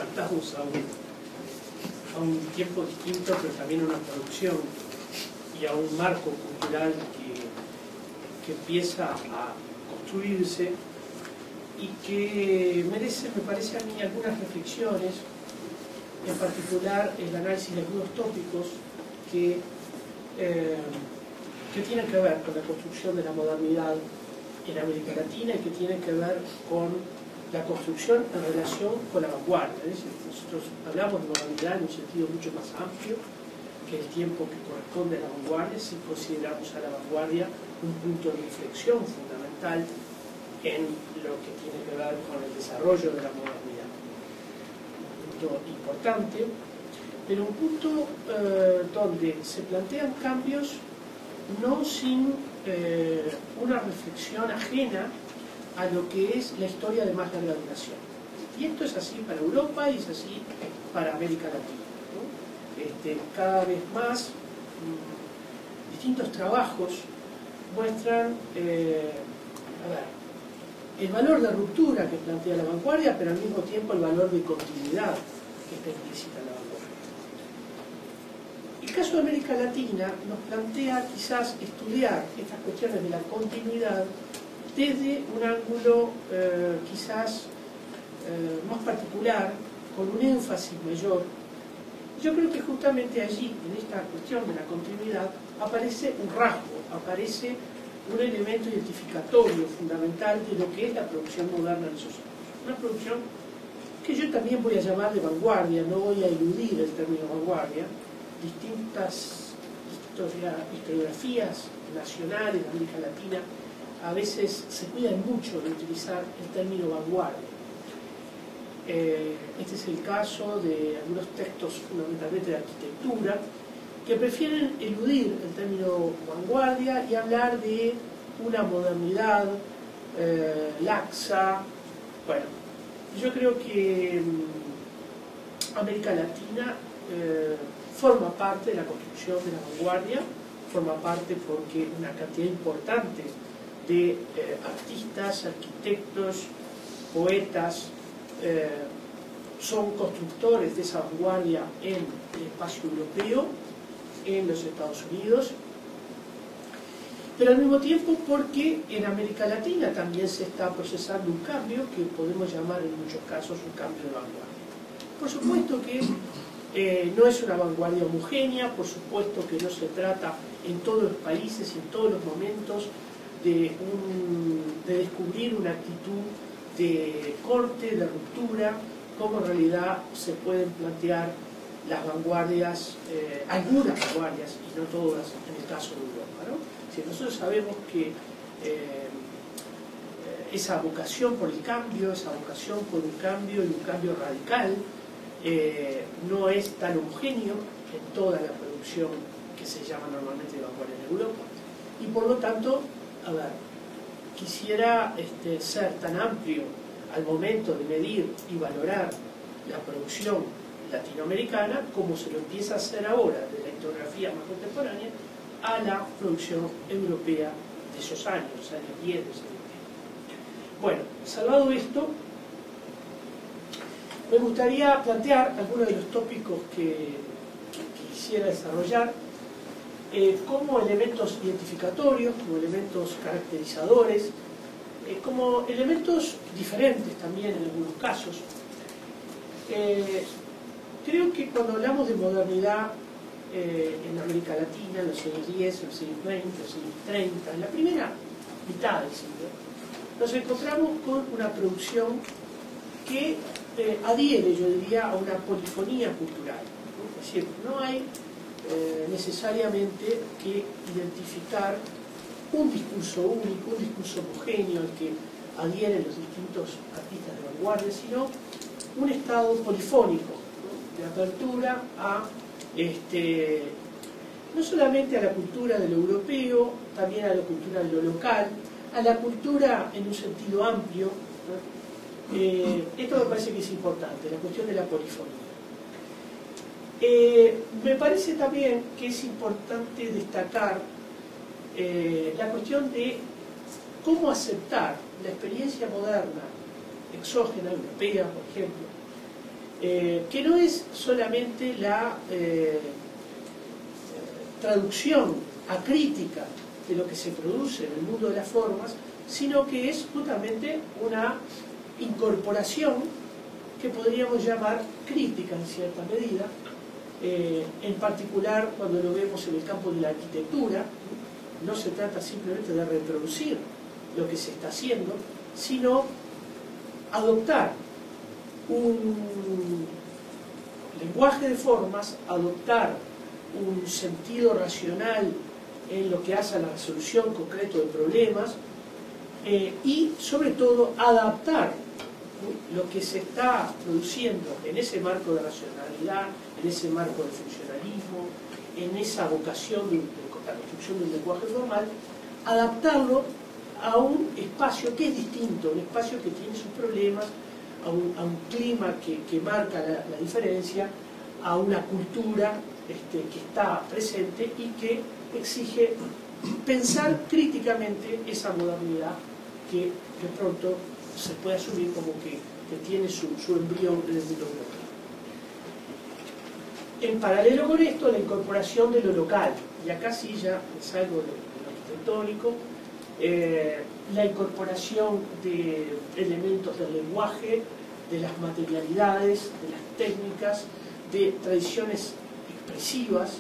saltamos a un tiempo distinto, pero también a una producción y a un marco cultural que empieza a construirse y que merece, me parece a mí, algunas reflexiones, en particular el análisis de algunos tópicos que tienen que ver con la construcción de la modernidad en América Latina y que tienen que ver con la construcción en relación con la vanguardia. Es decir, nosotros hablamos de modernidad en un sentido mucho más amplio que el tiempo que corresponde a la vanguardia, si consideramos a la vanguardia un punto de inflexión fundamental en lo que tiene que ver con el desarrollo de la modernidad. Un punto importante, pero un punto donde se plantean cambios no sin una reflexión ajena a lo que es la historia de más larga duración. Y esto es así para Europa y es así para América Latina, ¿no? Cada vez más distintos trabajos muestran el valor de ruptura que plantea la vanguardia, pero al mismo tiempo el valor de continuidad que está implícita en la vanguardia. El caso de América Latina nos plantea quizás estudiar estas cuestiones de la continuidad desde un ángulo quizás más particular, con un énfasis mayor. Yo creo que justamente allí, en esta cuestión de la continuidad, aparece un rasgo, aparece un elemento identificatorio fundamental de lo que es la producción moderna en esos años. Una producción que yo también voy a llamar de vanguardia, no voy a eludir el término vanguardia. Distintas historiografías nacionales de América Latina a veces se cuidan mucho de utilizar el término vanguardia. Este es el caso de algunos textos fundamentalmente de arquitectura que prefieren eludir el término vanguardia y hablar de una modernidad laxa. Bueno, yo creo que América Latina forma parte de la construcción de la vanguardia, forma parte porque una cantidad importante de artistas, arquitectos, poetas son constructores de esa vanguardia en el espacio europeo, en los Estados Unidos, pero al mismo tiempo porque en América Latina también se está procesando un cambio que podemos llamar en muchos casos un cambio de vanguardia. Por supuesto que no es una vanguardia homogénea, por supuesto que no se trata en todos los países y en todos los momentos de descubrir una actitud de corte, de ruptura, como en realidad se pueden plantear las vanguardias, algunas vanguardias y no todas en el caso de Europa, ¿no? Si nosotros sabemos que esa vocación por el cambio, esa vocación por un cambio y un cambio radical no es tan homogéneo en toda la producción que se llama normalmente de vanguardia en Europa, y por lo tanto, quisiera ser tan amplio al momento de medir y valorar la producción latinoamericana como se lo empieza a hacer ahora de la historiografía más contemporánea a la producción europea de esos años, los años 10 de ese tiempo. Bueno, salvado esto, me gustaría plantear algunos de los tópicos que quisiera desarrollar como elementos identificatorios, como elementos caracterizadores, como elementos diferentes también en algunos casos. Creo que cuando hablamos de modernidad en América Latina, en los años 10, en los años 20, en los años 30, en la primera mitad del siglo, nos encontramos con una producción que adhiere, yo diría, a una polifonía cultural, ¿no? Es decir, no hay necesariamente que identificar un discurso único, un discurso homogéneo al que adhieren los distintos artistas de vanguardia, sino un estado polifónico, ¿no? De apertura a no solamente a la cultura de lo europeo, también a la cultura de lo local, a la cultura en un sentido amplio, ¿no? Esto me parece que es importante, la cuestión de la polifonía. Me parece también que es importante destacar la cuestión de cómo aceptar la experiencia moderna, exógena, europea, por ejemplo, que no es solamente la traducción acrítica de lo que se produce en el mundo de las formas, sino que es justamente una incorporación que podríamos llamar crítica en cierta medida, en particular cuando lo vemos en el campo de la arquitectura. No se trata simplemente de reproducir lo que se está haciendo, sino adoptar un lenguaje de formas, adoptar un sentido racional en lo que hace a la resolución concreta de problemas, y sobre todo adaptar lo que se está produciendo en ese marco de racionalidad, en ese marco de funcionalismo, en esa vocación de la construcción de un lenguaje formal, adaptarlo a un espacio que es distinto, un espacio que tiene sus problemas, a un clima que marca la diferencia, a una cultura que está presente y que exige pensar críticamente esa modernidad que de pronto se puede asumir como que tiene su embrión en el mundo europeo. En paralelo con esto, la incorporación de lo local, y acá sí ya salgo de lo arquitectónico, la incorporación de elementos del lenguaje, de las materialidades, de las técnicas, de tradiciones expresivas,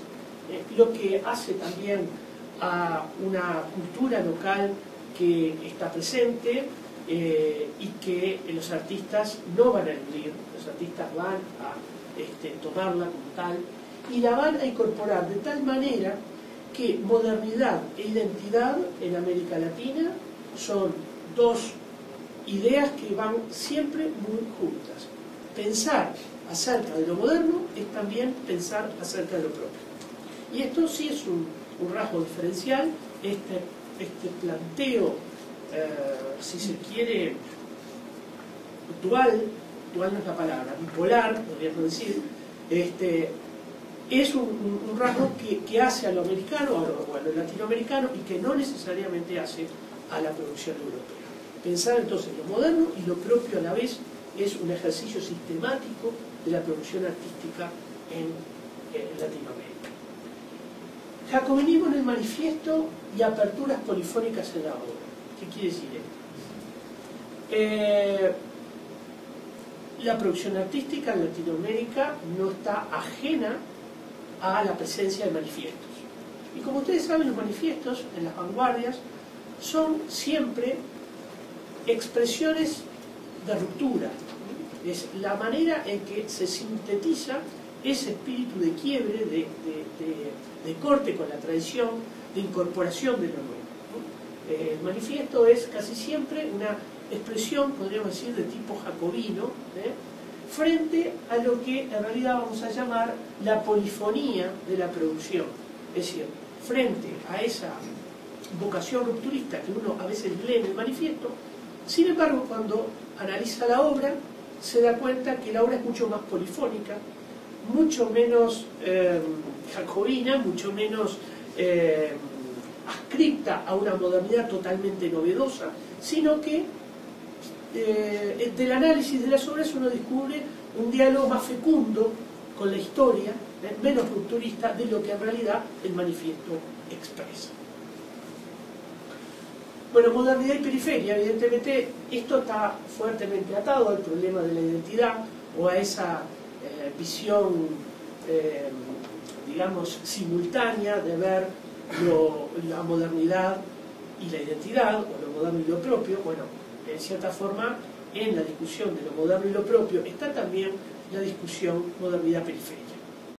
lo que hace también a una cultura local que está presente y que los artistas no van a eludir, los artistas van a tomarla como tal y la van a incorporar de tal manera que modernidad e identidad en América Latina son dos ideas que van siempre muy juntas. Pensar acerca de lo moderno es también pensar acerca de lo propio. Y esto sí es un rasgo diferencial, este planteo, si se quiere, dual no es la palabra, bipolar, podríamos decir, es un rasgo que hace a lo americano o a lo latinoamericano y que no necesariamente hace a la producción europea. Pensar entonces lo moderno y lo propio a la vez es un ejercicio sistemático de la producción artística en Latinoamérica. Jacobinismo en el manifiesto y aperturas polifónicas en la obra. ¿Qué quiere decir esto? La producción artística en Latinoamérica no está ajena a la presencia de manifiestos. Y como ustedes saben, los manifiestos en las vanguardias son siempre expresiones de ruptura. Es la manera en que se sintetiza ese espíritu de quiebre, de corte con la tradición, de incorporación de lo nuevo. El manifiesto es casi siempre una expresión, podríamos decir, de tipo jacobino, frente a lo que en realidad vamos a llamar la polifonía de la producción. Es decir, frente a esa vocación rupturista que uno a veces lee en el manifiesto, sin embargo, cuando analiza la obra, se da cuenta que la obra es mucho más polifónica, mucho menos jacobina, mucho menos adscripta a una modernidad totalmente novedosa, sino que del análisis de las obras uno descubre un diálogo más fecundo con la historia, menos rupturista de lo que en realidad el manifiesto expresa. Bueno, modernidad y periferia, evidentemente esto está fuertemente atado al problema de la identidad o a esa visión, digamos, simultánea de ver la modernidad y la identidad, o lo moderno y lo propio. Bueno, en cierta forma, en la discusión de lo moderno y lo propio está también la discusión modernidad-periferia.